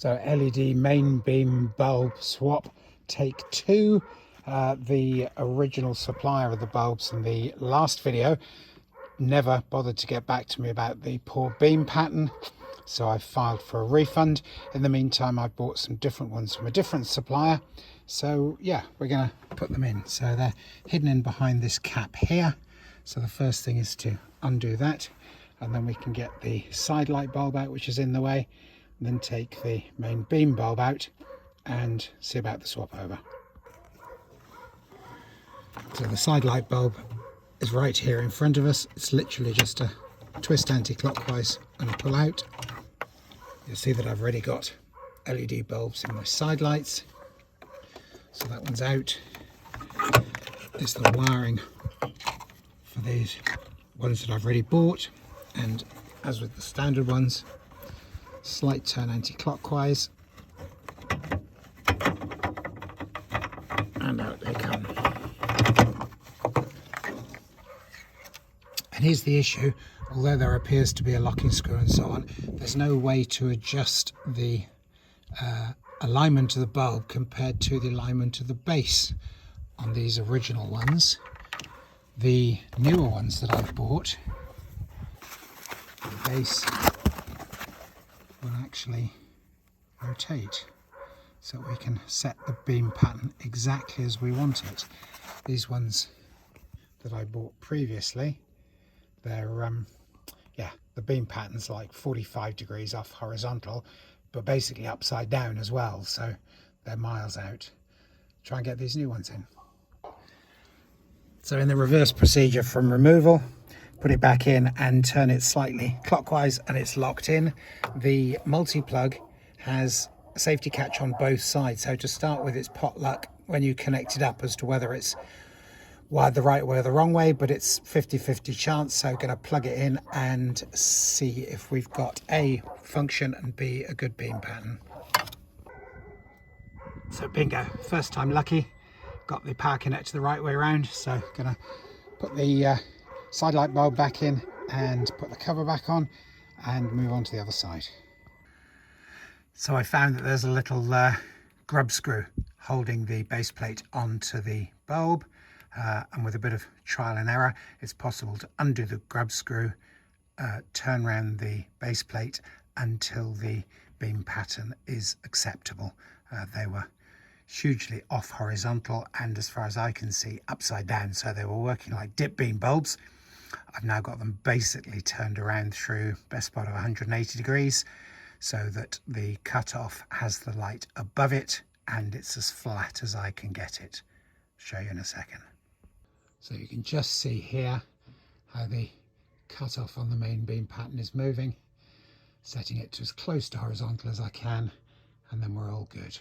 So LED main beam bulb swap, take two. The original supplier of the bulbs in the last video never bothered to get back to me about the poor beam pattern, so I filed for a refund. In the meantime, I bought some different ones from a different supplier, so yeah, we're going to put them in. So they're hidden in behind this cap here. So the first thing is to undo that, and then we can get the side light bulb out, which is in the way, and then take the main beam bulb out and see about the swap over. So the side light bulb is right here in front of us. It's literally just a twist anti-clockwise and a pull out. You'll see that I've already got LED bulbs in my side lights. So that one's out. There's the wiring for these ones that I've already bought, and as with the standard ones, slight turn anti-clockwise, and out they come. And here's the issue: although there appears to be a locking screw and so on, there's no way to adjust the alignment of the bulb compared to the alignment of the base on these original ones. The newer ones that I've bought, the base will actually rotate, so we can set the beam pattern exactly as we want it. These ones that I bought previously, they're yeah, the beam pattern's like 45 degrees off horizontal, but basically upside down as well, so they're miles out. Try and get these new ones in. So in the reverse procedure from removal, put it back in and turn it slightly clockwise, and it's locked in. The multi-plug has a safety catch on both sides, so to start with, it's pot luck when you connect it up as to whether it's wired the right way or the wrong way, but it's 50-50 chance, so going to plug it in and see if we've got A, function, and B, a good beam pattern. So bingo, first time lucky, got the power connector the right way around, so going to put the side light bulb back in and put the cover back on and move on to the other side. So I found that there's a little grub screw holding the base plate onto the bulb. And with a bit of trial and error, it's possible to undo the grub screw, turn around the base plate until the beam pattern is acceptable. They were hugely off horizontal and, as far as I can see, upside down, so they were working like dip beam bulbs. I've now got them basically turned around through best part of 180 degrees, so that the cutoff has the light above it and it's as flat as I can get it. Show you in a second. So you can just see here how the cutoff on the main beam pattern is moving, setting it to as close to horizontal as I can, and then we're all good.